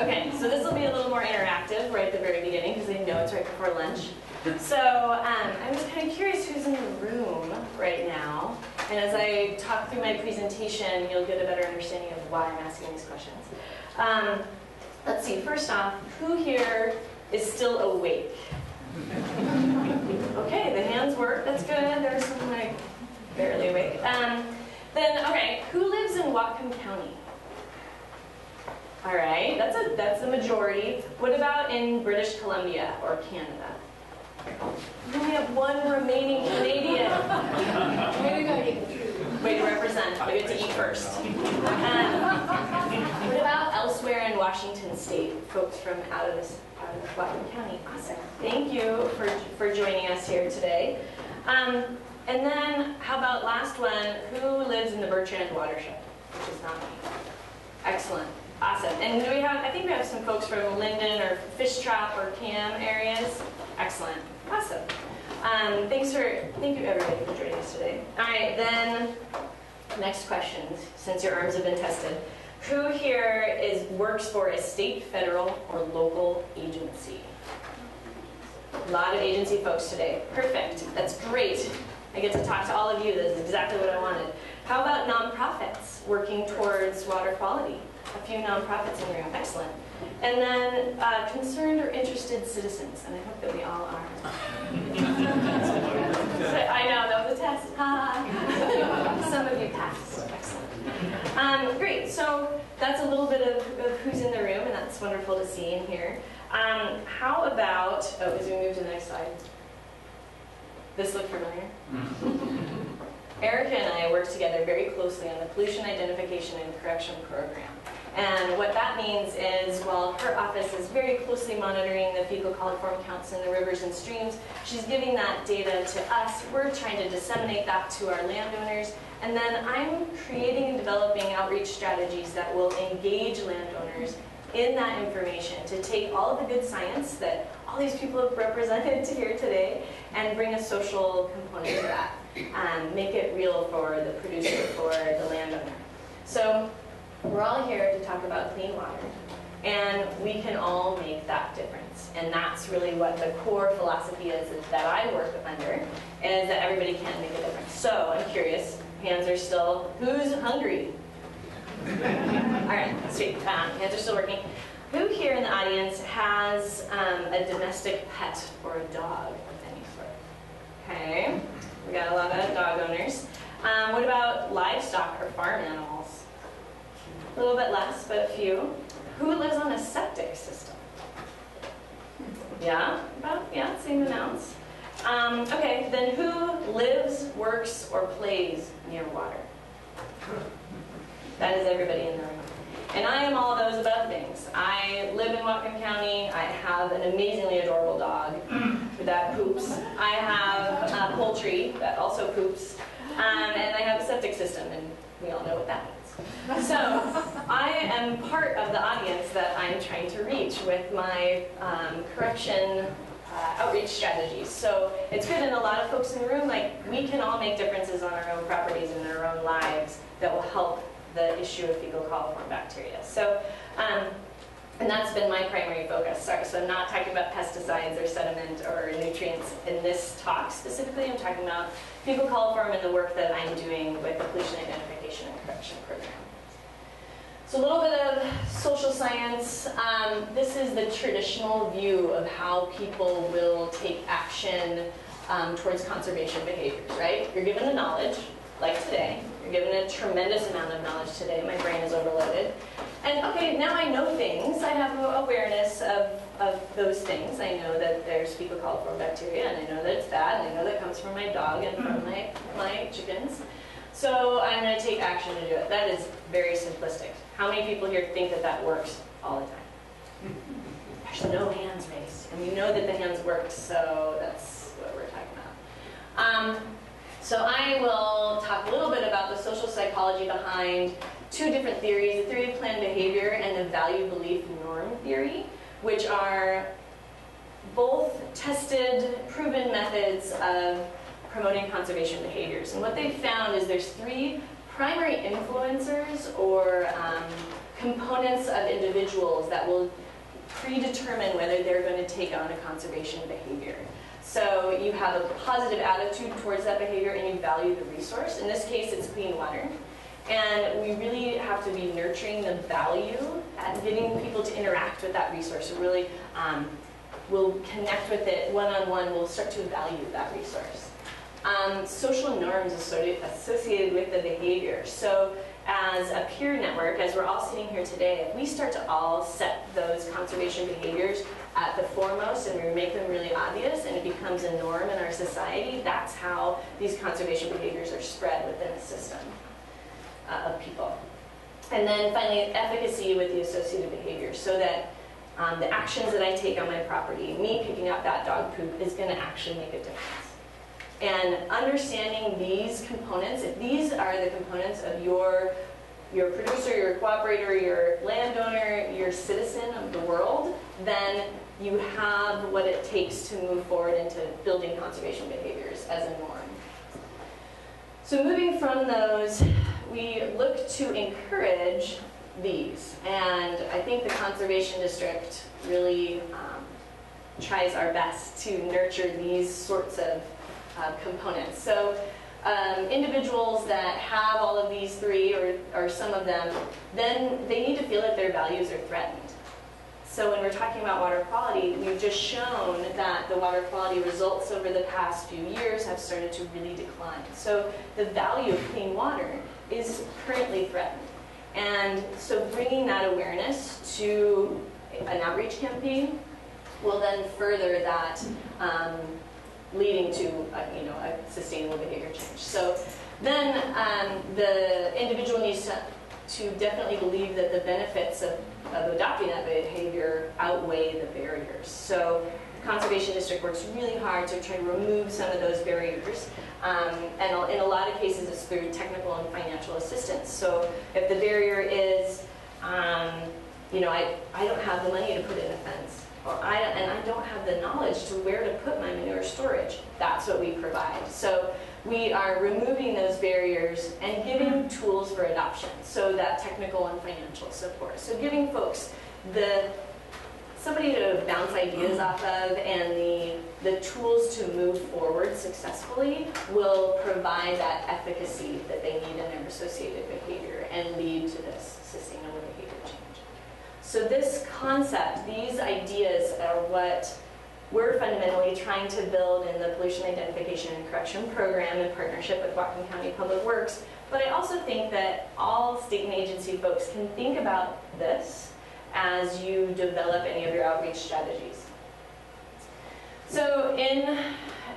Okay, so this will be a little more interactive right at the very beginning because I know it's right before lunch. So I was kind of curious who's in the room right now. And as I talk through my presentation, you'll get a better understanding of why I'm asking these questions. Let's see, first off, who here is still awake? Okay, the hands work, that's good. There's some like barely awake. Then, okay, who lives in Whatcom County? All right, that's a majority. What about in British Columbia or Canada? We only have one remaining Canadian. Way to represent. We get to eat first. What about elsewhere in Washington State? Folks from out of Whatcom County. Awesome. Thank you for joining us here today. And then, how about last one? Who lives in the Bertrand Watershed? Which is not me. Excellent. Awesome. And do we have? I think we have some folks from Linden or Fish Trap or Cam areas. Excellent. Awesome. Thank you everybody for joining us today. All right, then next question, since your arms have been tested. Who here works for a state, federal, or local agency? A lot of agency folks today. Perfect. That's great. I get to talk to all of you. That's exactly what I wanted. How about nonprofits working towards water quality? A few nonprofits in the room. Excellent. And then concerned or interested citizens, and I hope that we all are. I know, that was a test. Some of you passed. Excellent. Great, so that's a little bit of who's in the room, and that's wonderful to see and hear. How about, as we move to the next slide. This look familiar? Erica and I work together very closely on the Pollution Identification and Correction Program. And what that means is, while her office is very closely monitoring the fecal coliform counts in the rivers and streams, she's giving that data to us. We're trying to disseminate that to our landowners. And then I'm creating and developing outreach strategies that will engage landowners in that information to take all of the good science that all these people have represented here today and bring a social component to that. Make it real for the producer, for the landowner. So we're all here to talk about clean water, and we can all make that difference. And that's really what the core philosophy is that I work under, is that everybody can make a difference. So I'm curious, hands are still, who's hungry? All right, sweet, hands are still working. Who here in the audience has a domestic pet or a dog of any sort? Okay, we got a lot of dog owners. What about livestock or farm animals? A little bit less, but a few. Who lives on a septic system? Yeah, same amounts. Okay, then who lives, works, or plays near water? That is everybody in the room. And I am all those above things. I live in Whatcom County. I have an amazingly adorable dog that poops. I have poultry that also poops. And I have a septic system, and we all know what that means. So I am part of the audience that I'm trying to reach with my correction outreach strategies. So it's good, and a lot of folks in the room, like, we can all make differences on our own properties and in our own lives that will help the issue of fecal coliform bacteria. So, and that's been my primary focus. Sorry, so I'm not talking about pesticides or sediment or nutrients in this talk specifically. I'm talking about fecal coliform and the work that I'm doing with the Pollution Identification and Correction Program. So a little bit of social science. This is the traditional view of how people will take action towards conservation behaviors, right? You're given the knowledge, like today. You're given a tremendous amount of knowledge today. My brain is overloaded. And okay, now I know things. I have awareness of those things. I know that there's fecal coliform bacteria, and I know that it's bad, and I know that comes from my dog and from my chickens. So I'm going to take action to do it. That is very simplistic. How many people here think that that works all the time? There's no hands raised. And we know that the hands work, so that's what we're talking about. So I will talk a little bit about the social psychology behind two different theories, the theory of planned behavior and the value, belief, norm theory, which are both tested, proven methods of promoting conservation behaviors. And what they've found is there's three primary influencers or components of individuals that will predetermine whether they're going to take on a conservation behavior. So you have a positive attitude towards that behavior and you value the resource. In this case, it's clean water. And we really have to be nurturing the value and getting people to interact with that resource. So really, we'll connect with it one-on-one. We'll start to value that resource. Social norms associated with the behavior. So as a peer network, as we're all sitting here today, if we start to all set those conservation behaviors at the foremost and we make them really obvious and it becomes a norm in our society, that's how these conservation behaviors are spread within a system of people. And then finally, efficacy with the associated behaviors, so that the actions that I take on my property, me picking up that dog poop, is going to actually make a difference. And understanding these components, if these are the components of your producer, your cooperator, your landowner, your citizen of the world, then you have what it takes to move forward into building conservation behaviors as a norm. So moving from those, we look to encourage these. And I think the Conservation District really tries our best to nurture these sorts of components. So individuals that have all of these three, or some of them, then they need to feel that their values are threatened. So when we're talking about water quality, we've just shown that the water quality results over the past few years have started to really decline. So the value of clean water is currently threatened. And so bringing that awareness to an outreach campaign will then further that leading to a sustainable behavior change. So then the individual needs to definitely believe that the benefits of adopting that behavior outweigh the barriers. So the Conservation District works really hard to try to remove some of those barriers. And in a lot of cases, it's through technical and financial assistance. So if the barrier is, I don't have the money to put in a fence, and I don't have the knowledge to where to put my manure storage, that's what we provide. So we are removing those barriers and giving tools for adoption, so that technical and financial support. So giving folks somebody to bounce ideas off of, and the tools to move forward successfully will provide that efficacy that they need in their associated behavior and lead to this sustainable behavior change. So this concept, these ideas are what we're fundamentally trying to build in the Pollution Identification and Correction Program in partnership with Whatcom County Public Works. But I also think that all state and agency folks can think about this as you develop any of your outreach strategies. So in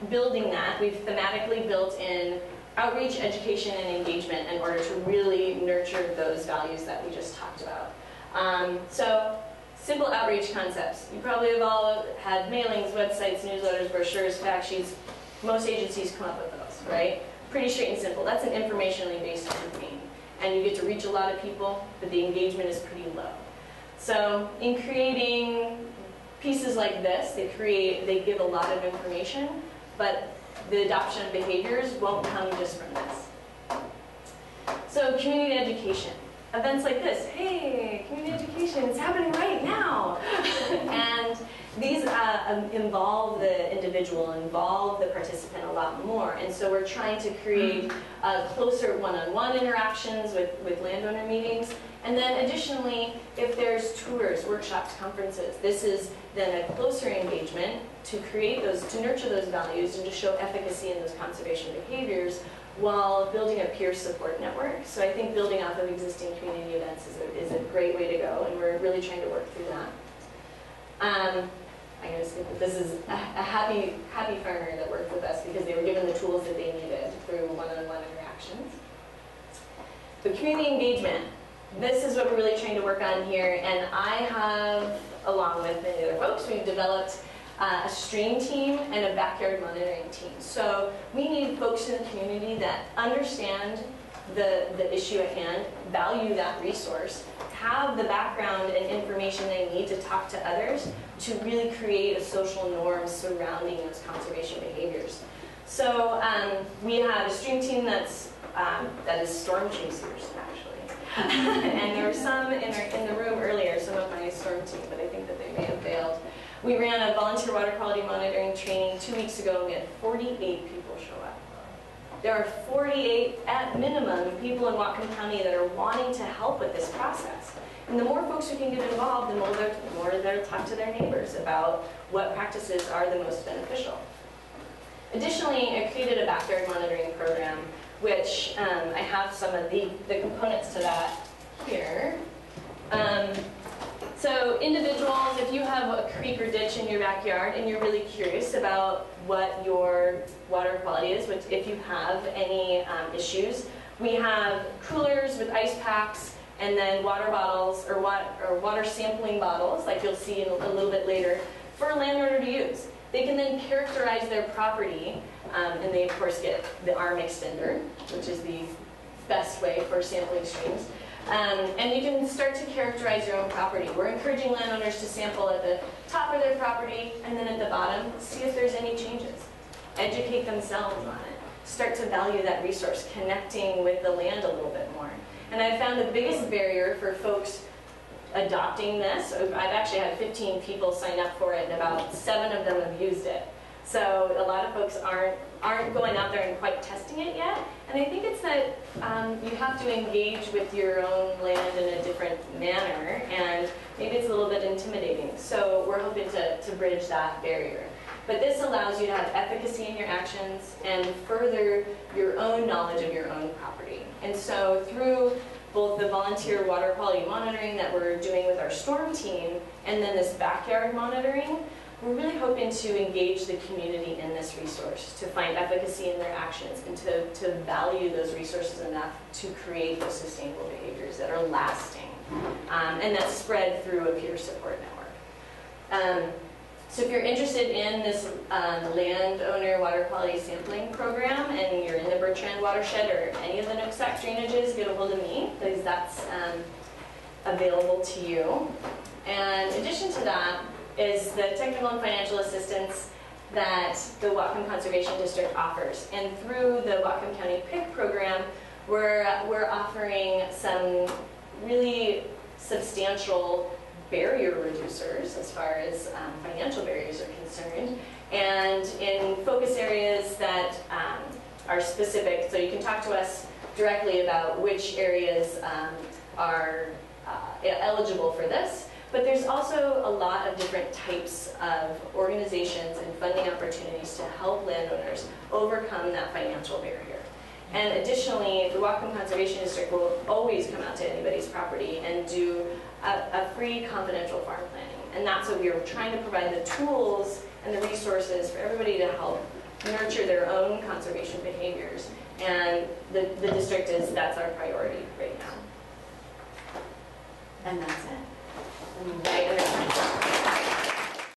building that, we've thematically built in outreach, education, and engagement in order to really nurture those values that we just talked about. So simple outreach concepts. You probably have all had mailings, websites, newsletters, brochures, fact sheets. Most agencies come up with those, right? Pretty straight and simple. That's an informationally based campaign. And you get to reach a lot of people, but the engagement is pretty low. So in creating pieces like this, they give a lot of information, but the adoption of behaviors won't come just from this. So community education. Events like this, hey, community education, it's happening right now. And these involve the individual, involve the participant a lot more. And so we're trying to create closer one-on-one interactions with landowner meetings. And then additionally, if there's tours, workshops, conferences, this is then a closer engagement to create those, to nurture those values and to show efficacy in those conservation behaviors while building a peer support network. So I think building off of existing community events is a great way to go, and we're really trying to work through that. I just think that this is a happy farmer that worked with us because they were given the tools that they needed through one-on-one interactions. So community engagement. This is what we're really trying to work on here, and I have, along with many other folks, we've developed a stream team and a backyard monitoring team. So we need folks in the community that understand the issue at hand, value that resource, have the background and information they need to talk to others to really create a social norm surrounding those conservation behaviors. So we have a stream team that's that is storm chasers, actually. And there were some in the room earlier, some of my storm team, but I think that they may have failed. We ran a volunteer water quality monitoring training 2 weeks ago, and we had 48 people show up. There are 48, at minimum, people in Whatcom County that are wanting to help with this process. And the more folks who can get involved, the more they'll talk to their neighbors about what practices are the most beneficial. Additionally, I created a backyard monitoring program, which I have some of the components to that here. So individuals, if you have a creek or ditch in your backyard and you're really curious about what your water quality is, which if you have any issues, we have coolers with ice packs and then water bottles or water sampling bottles, like you'll see in a little bit later, for a landowner to use. They can then characterize their property, and they of course get the arm extender, which is the best way for sampling streams. And you can start to characterize your own property. We're encouraging landowners to sample at the top of their property and then at the bottom, see if there's any changes. Educate themselves on it. Start to value that resource, connecting with the land a little bit more. And I found the biggest barrier for folks adopting this, I've actually had 15 people sign up for it, and about 7 of them have used it. So a lot of folks aren't going out there and quite testing it yet. And I think it's that you have to engage with your own land in a different manner, and maybe it's a little bit intimidating. So we're hoping to bridge that barrier. But this allows you to have efficacy in your actions and further your own knowledge of your own property. And so through both the volunteer water quality monitoring that we're doing with our storm team and then this backyard monitoring, we're really hoping to engage the community in this resource, to find efficacy in their actions and to value those resources enough to create those sustainable behaviors that are lasting. And that's spread through a peer support network. So if you're interested in this landowner water quality sampling program and you're in the Bertrand watershed or any of the Nooksack drainages, get a hold of me, because that's available to you. And in addition to that is the technical and financial assistance that the Whatcom Conservation District offers. And through the Whatcom County PIC program, we're offering some really substantial barrier reducers as far as financial barriers are concerned, and in focus areas that are specific. So you can talk to us directly about which areas are eligible for this, but there's also a lot of different types of organizations and funding opportunities to help landowners overcome that financial barrier. And additionally, the Whatcom Conservation District will always come out to anybody's property and do a free confidential farm planning. And that's what we are trying to provide, the tools and the resources for everybody to help nurture their own conservation behaviors. And the district that's our priority right now.